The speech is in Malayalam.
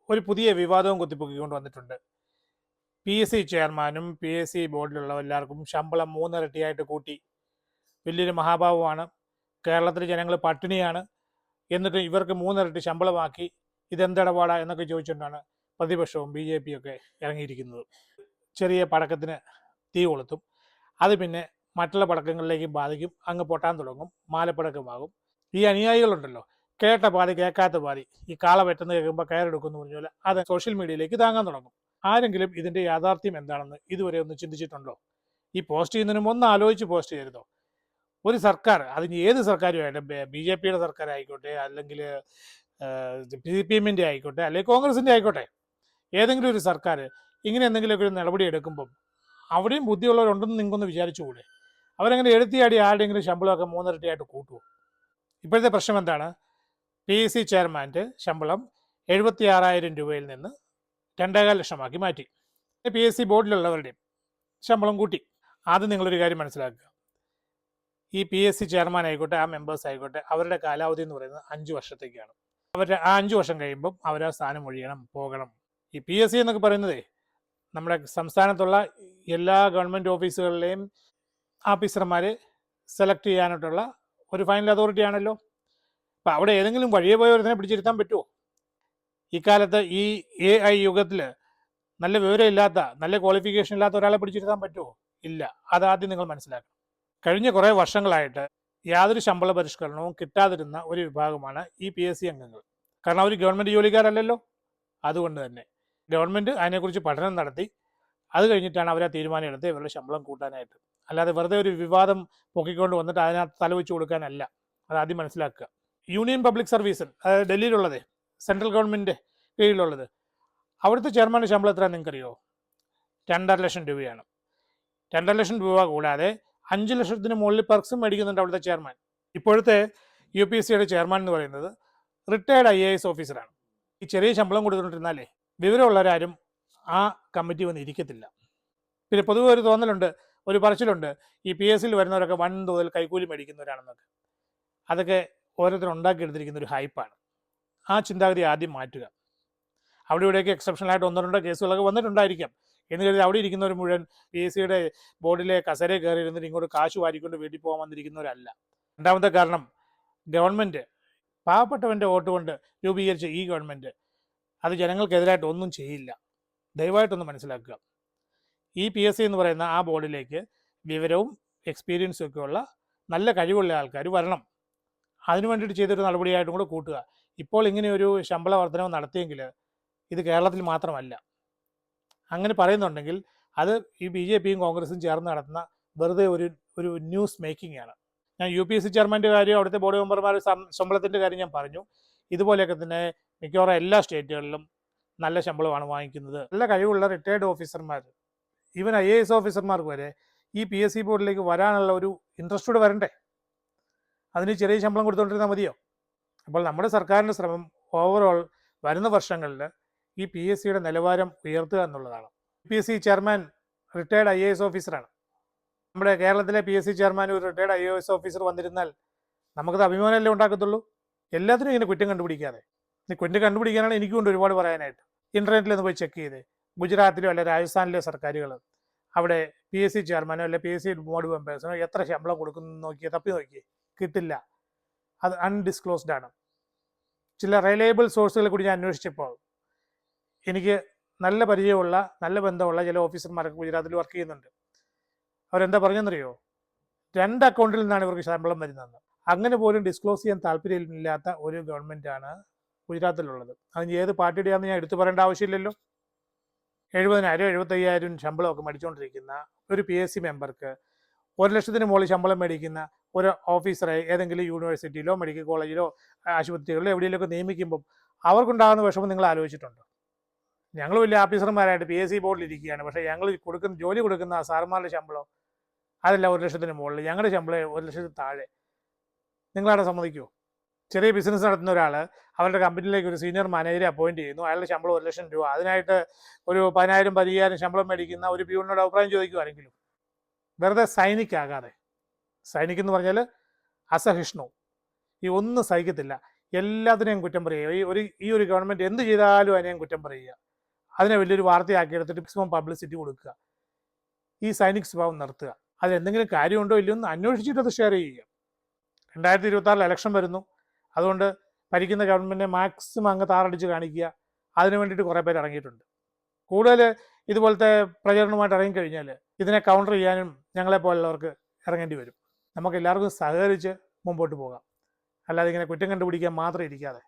ഒരു പുതിയ വിവാദവും കുത്തിപ്പൊക്കിക്കൊണ്ട് വന്നിട്ടുണ്ട്. PSC ചെയർമാനും PSC ബോർഡിലുള്ള എല്ലാവർക്കും ശമ്പളം മൂന്നിരട്ടിയായിട്ട് കൂട്ടി. വലിയൊരു മഹാഭാവമാണ്. കേരളത്തിലെ ജനങ്ങൾ പട്ടിണിയാണ്, എന്നിട്ട് ഇവർക്ക് മൂന്നിരട്ടി ശമ്പളമാക്കി. ഇതെന്തിടപാടാ എന്നൊക്കെ ചോദിച്ചുകൊണ്ടാണ് പ്രതിപക്ഷവും BJP ഒക്കെ ഇറങ്ങിയിരിക്കുന്നത്. ചെറിയ പടക്കത്തിന് തീ കൊളുത്തും, അത് പിന്നെ മറ്റുള്ള പടക്കങ്ങളിലേക്ക് ബാധിക്കും, അങ്ങ് പൊട്ടാൻ തുടങ്ങും, മാലപ്പടക്കമാകും. ഈ അനുയായികളുണ്ടല്ലോ, കേട്ട പാതി കേൾക്കാത്ത പാതി, ഈ കാള വെട്ടുന്ന കേൾക്കുമ്പോൾ കയറെടുക്കുന്നു പറഞ്ഞാൽ അത് സോഷ്യൽ മീഡിയയിലേക്ക് താങ്ങാൻ തുടങ്ങും. ആരെങ്കിലും ഇതിന്റെ യാഥാർത്ഥ്യം എന്താണെന്ന് ഇതുവരെ ഒന്ന് ചിന്തിച്ചിട്ടുണ്ടോ? ഈ പോസ്റ്റ് ചെയ്യുന്നതിനും ഒന്ന് ആലോചിച്ച് പോസ്റ്റ് ചെയ്തിരുന്നോ? ഒരു സർക്കാർ, അതിന് ഏത് സർക്കാരുമായിട്ട്, BJP സർക്കാർ ആയിക്കോട്ടെ, അല്ലെങ്കിൽ CPM ആയിക്കോട്ടെ, അല്ലെങ്കിൽ കോൺഗ്രസിന്റെ ആയിക്കോട്ടെ, ഏതെങ്കിലും ഒരു സർക്കാർ ഇങ്ങനെ എന്തെങ്കിലുമൊക്കെ ഒരു നടപടി എടുക്കുമ്പം അവിടെയും ബുദ്ധിയുള്ളവരുണ്ടെന്ന് നിങ്ങൾക്കൊന്ന് വിചാരിച്ചുകൂടെ? അവരങ്ങനെ എടുത്തിയാടി ആരുടെയെങ്കിലും ശമ്പളമൊക്കെ മൂന്നിരട്ടിയായിട്ട് കൂട്ടുമോ? ഇപ്പോഴത്തെ പ്രശ്നം എന്താണ്? PSC ചെയർമാൻ്റെ ശമ്പളം 76,000 രൂപയിൽ നിന്ന് 2.5 ലക്ഷമാക്കി മാറ്റി. PSC ബോർഡിലുള്ളവരുടെയും ശമ്പളം കൂട്ടി. ആദ്യം നിങ്ങളൊരു കാര്യം മനസ്സിലാക്കുക, ഈ PSC ചെയർമാൻ ആയിക്കോട്ടെ, ആ മെമ്പേഴ്സ് ആയിക്കോട്ടെ, അവരുടെ കാലാവധി എന്ന് പറയുന്നത് 5 വർഷത്തേക്കാണ്. അവരുടെ ആ 5 വർഷം കഴിയുമ്പം അവർ ആ സ്ഥാനം ഒഴിയണം, പോകണം. ഈ PSC എന്നൊക്കെ പറയുന്നതേ നമ്മുടെ സംസ്ഥാനത്തുള്ള എല്ലാ ഗവൺമെൻറ് ഓഫീസുകളിലെയും ഓഫീസർമാരെ സെലക്ട് ചെയ്യാനായിട്ടുള്ള ഒരു ഫൈനൽ അതോറിറ്റി ആണല്ലോ. അപ്പം അവിടെ ഏതെങ്കിലും വഴിയെ പോയവരെ പിടിച്ചിരുത്താൻ പറ്റുമോ? ഇക്കാലത്ത് ഈ AI യുഗത്തിൽ നല്ല വിവരമില്ലാത്ത, നല്ല ക്വാളിഫിക്കേഷൻ ഇല്ലാത്ത ഒരാളെ പിടിച്ചിരുത്താൻ പറ്റുമോ? ഇല്ല. അതാദ്യം നിങ്ങൾ മനസ്സിലാക്കണം. കഴിഞ്ഞ കുറേ വർഷങ്ങളായിട്ട് യാതൊരു ശമ്പള പരിഷ്കരണവും കിട്ടാതിരുന്ന ഒരു വിഭാഗമാണ് ഈ PSC അംഗങ്ങൾ. കാരണം അവർ ഗവൺമെൻറ് ജോലിക്കാരല്ലല്ലോ. അതുകൊണ്ട് തന്നെ ഗവൺമെൻറ് അതിനെക്കുറിച്ച് പഠനം നടത്തി അത് കഴിഞ്ഞിട്ടാണ് അവർ ആ തീരുമാനം എടുത്ത് ഇവരുടെ ശമ്പളം കൂട്ടാനായിട്ട്. അല്ലാതെ വെറുതെ ഒരു വിവാദം പൊക്കിക്കൊണ്ട് വന്നിട്ട് അതിനകത്ത് തലവെച്ച് കൊടുക്കാനല്ല. അതാദ്യം മനസ്സിലാക്കുക. യൂണിയൻ പബ്ലിക് സർവീസ്, അതായത് ഡൽഹിയിലുള്ളത്, സെൻട്രൽ ഗവൺമെൻറ് കീഴിലുള്ളത്, അവിടുത്തെ ചെയർമാൻ്റെ ശമ്പളം എത്രയാണ് നിങ്ങൾക്കറിയോ? 2.5 ലക്ഷം രൂപയാണ്. 2.5 ലക്ഷം രൂപ കൂടാതെ 5 ലക്ഷത്തിന് മുകളിൽ പെർക്സും മേടിക്കുന്നുണ്ട് അവിടുത്തെ ചെയർമാൻ. ഇപ്പോഴത്തെ UPSCയുടെ ചെയർമാൻ എന്ന് പറയുന്നത് റിട്ടയർഡ് IAS ഓഫീസറാണ്. ഈ ചെറിയ ശമ്പളം കൊടുത്തുകൊണ്ടിരുന്നാലേ വിവരമുള്ളവരാരും ആ കമ്മിറ്റി വന്ന് ഇരിക്കത്തില്ല. പിന്നെ പൊതുവെ ഒരു തോന്നലുണ്ട്, ഒരു പറച്ചിലുണ്ട്, ഈ PSCയിൽ വരുന്നവരൊക്കെ വൻതോതിൽ കൈക്കൂലി മേടിക്കുന്നവരാണെന്നൊക്കെ. അതൊക്കെ ഓരോരുത്തരും ഉണ്ടാക്കിയെടുത്തിരിക്കുന്ന ഒരു ഹൈപ്പാണ്. ആ ചിന്താഗതി ആദ്യം മാറ്റുക. അവിടെ ഇവിടെയൊക്കെ എക്സെപ്ഷണലായിട്ട് 1-2 കേസുകളൊക്കെ വന്നിട്ടുണ്ടായിരിക്കാം. എന്ന് കരുതി അവിടെ ഇരിക്കുന്നവർ മുഴുവൻ PSCയുടെ ബോർഡിലെ കസേരയിൽ കയറി ഇരുന്നിട്ട് ഇങ്ങോട്ട് കാശ് വാരിക്കൊണ്ട് വീട്ടിൽ പോകാൻ വന്നിരിക്കുന്നവരല്ല. രണ്ടാമത്തെ കാരണം, ഗവൺമെൻറ് പാവപ്പെട്ടവൻ്റെ വോട്ട് കൊണ്ട് രൂപീകരിച്ച ഈ ഗവൺമെൻറ് അത് ജനങ്ങൾക്കെതിരായിട്ട് ഒന്നും ചെയ്യില്ല. ദയവായിട്ടൊന്ന് മനസ്സിലാക്കുക. ഈ PSC എന്ന് പറയുന്ന ആ ബോർഡിലേക്ക് വിവരവും എക്സ്പീരിയൻസും ഒക്കെയുള്ള നല്ല കഴിവുള്ള ആൾക്കാർ വരണം. അതിനു വേണ്ടിയിട്ട് ചെയ്തൊരു നടപടിയായിട്ടും കൂടെ കൂട്ടുക. ഇപ്പോൾ ഇങ്ങനെ ഒരു ശമ്പള വർധനവ് നടത്തിയെങ്കിൽ ഇത് കേരളത്തിൽ മാത്രമല്ല. അങ്ങനെ പറയുന്നുണ്ടെങ്കിൽ അത് ഈ BJPയും കോൺഗ്രസും ചേർന്ന് നടത്തുന്ന വെറുതെ ഒരു ന്യൂസ് മേക്കിംഗ് ആണ്. ഞാൻ UPSC ചെയർമാൻ്റെ കാര്യം, അവിടുത്തെ ബോർഡ് മെമ്പർമാരുടെ ശമ്പളത്തിൻ്റെ കാര്യം ഞാൻ പറഞ്ഞു. ഇതുപോലെയൊക്കെ തന്നെ മിക്കവാറും എല്ലാ സ്റ്റേറ്റുകളിലും നല്ല ശമ്പളമാണ് വാങ്ങിക്കുന്നത്. നല്ല കഴിവുള്ള റിട്ടയർഡ് ഓഫീസർമാർ, ഈവൻ IAS ഓഫീസർമാർക്ക് വരെ ഈ PSC ബോർഡിലേക്ക് വരാനുള്ള ഒരു ഇൻട്രസ്റ്റ് കൂടെ വരണ്ടേ? അതിന് ചെറിയ ശമ്പളം കൊടുത്തുകൊണ്ടിരുന്നാൽ മതിയോ? അപ്പോൾ നമ്മുടെ സർക്കാരിൻ്റെ ശ്രമം ഓവറോൾ വരുന്ന വർഷങ്ങളിൽ ഈ PSCയുടെ നിലവാരം ഉയർത്തുക എന്നുള്ളതാണ്. PSC ചെയർമാൻ റിട്ടയർഡ് IAS ഓഫീസറാണ്. നമ്മുടെ കേരളത്തിലെ PSC ചെയർമാൻ ഒരു റിട്ടയർഡ് IAS ഓഫീസർ വന്നിരുന്നാൽ നമുക്കത് അഭിമാനമല്ലേ ഉണ്ടാക്കത്തുള്ളൂ. എല്ലാത്തിനും ഇങ്ങനെ കുറ്റം കണ്ടുപിടിക്കാതെ. കുറ്റം കണ്ടുപിടിക്കാനാണ് എനിക്കുകൊണ്ട് ഒരുപാട് പറയാനായിട്ട്. ഇൻ്റർനെറ്റിൽ ഒന്ന് പോയി ചെക്ക് ചെയ്ത് ഗുജറാത്തിലോ അല്ലെ രാജസ്ഥാനിലെ സർക്കാരുകൾ അവിടെ PSC ചെയർമാനോ അല്ലെ PSC ബോർഡ് മെമ്പേഴ്സിനോ എത്ര ശമ്പളം കൊടുക്കുന്നു നോക്കിയേ, തപ്പി നോക്കിയേ, കിട്ടില്ല. അത് അൺഡിസ്ക്ലോസ്ഡ് ആണ്. ചില റിലയബിൾ സോഴ്സുകളെ കൂടി ഞാൻ അന്വേഷിച്ചപ്പോൾ എനിക്ക് നല്ല പരിചയമുള്ള, നല്ല ബന്ധമുള്ള ചില ഓഫീസർമാരൊക്കെ ഗുജറാത്തിൽ വർക്ക് ചെയ്യുന്നുണ്ട്. അവരെന്താ പറഞ്ഞെന്നറിയോ? 2 അക്കൗണ്ടിൽ നിന്നാണ് ഇവർക്ക് ശമ്പളം വരുന്നതെന്ന്. അങ്ങനെ പോലും ഡിസ്ക്ലോസ് ചെയ്യാൻ താല്പര്യമില്ലാത്ത ഒരു ഗവൺമെൻറ്റാണ് ഗുജറാത്തിലുള്ളത്. അതിന് ഏത് പാർട്ടിയുടെയാണെന്ന് ഞാൻ എടുത്തു പറയേണ്ട ആവശ്യമില്ലല്ലോ. 70,000 75,000 ശമ്പളമൊക്കെ മേടിച്ചുകൊണ്ടിരിക്കുന്ന ഒരു PSC മെമ്പർക്ക് 1 ലക്ഷത്തിന് മുകളിൽ ശമ്പളം മേടിക്കുന്ന ഒരു ഓഫീസറെ ഏതെങ്കിലും യൂണിവേഴ്സിറ്റിയിലോ മെഡിക്കൽ കോളേജിലോ ആശുപത്രികളിലോ എവിടെയെങ്കിലുമൊക്കെ നിയമിക്കുമ്പം അവർക്കുണ്ടാകുന്ന വിഷമം നിങ്ങൾ ആലോചിച്ചിട്ടുണ്ടോ? ഞങ്ങൾ വലിയ ഓഫീസർമാരായിട്ട് PSC ബോർഡിൽ ഇരിക്കുകയാണ്, പക്ഷേ ഞങ്ങൾ ജോലി കൊടുക്കുന്ന ആ സാറന്മാരുടെ ശമ്പളം അതല്ല 1 ലക്ഷത്തിന് മുകളിൽ, ഞങ്ങളുടെ ശമ്പളം 1 ലക്ഷത്തിന് താഴെ. നിങ്ങളവിടെ സമ്മതിക്കുമോ? ചെറിയ ബിസിനസ് നടത്തുന്ന ഒരാൾ അവരുടെ കമ്പനിയിലേക്ക് ഒരു സീനിയർ മാനേജറെ അപ്പോയിൻറ്റ് ചെയ്യുന്നു. അയാളുടെ ശമ്പളം 1 ലക്ഷം രൂപ. അതിനായിട്ട് ഒരു 10,000 15,000 ശമ്പളം മേടിക്കുന്ന ഒരു പ്യൂണിനോട് അഭിപ്രായം ചോദിക്കുമാരെങ്കിലും. വെറുതെ സൈനിക്കാകാതെ. സൈനിക് എന്ന് പറഞ്ഞാൽ അസഹിഷ്ണു, ഈ ഒന്നും സഹിക്കത്തില്ല. എല്ലാത്തിനെയും കുറ്റം പറയുക. ഈ ഒരു ഗവൺമെൻറ് എന്ത് ചെയ്താലും അതിനെയും കുറ്റം പറയുക. അതിനെ വലിയൊരു വാർത്തയാക്കി എടുത്തിട്ട് മാക്സിമം പബ്ലിസിറ്റി കൊടുക്കുക. ഈ സൈനിക് സ്വഭാവം നിർത്തുക. അതിലെന്തെങ്കിലും കാര്യമുണ്ടോ ഇല്ലയോ എന്ന് അന്വേഷിച്ചിട്ട് അത് ഷെയർ ചെയ്യുക. 2026 ഇലക്ഷൻ വരുന്നു. അതുകൊണ്ട് ഭരിക്കുന്ന ഗവൺമെൻറ്റിനെ മാക്സിമം അങ്ങ് താറടിച്ച് കാണിക്കുക. അതിനു വേണ്ടിയിട്ട് കുറേ പേര് ഇറങ്ങിയിട്ടുണ്ട്. കൂടുതൽ ഇതുപോലത്തെ പ്രചരണവുമായിട്ട് ഇറങ്ങിക്കഴിഞ്ഞാൽ ഇതിനെ കൗണ്ടർ ചെയ്യാനും ഞങ്ങളെപ്പോലുള്ളവർക്ക് ഇറങ്ങേണ്ടി വരും. നമുക്ക് എല്ലാവർക്കും സഹകരിച്ച് മുമ്പോട്ട് പോകാം. അല്ലാതെ ഇങ്ങനെ കുറ്റം കണ്ടുപിടിക്കാൻ മാത്രം ഇരിക്കാതെ.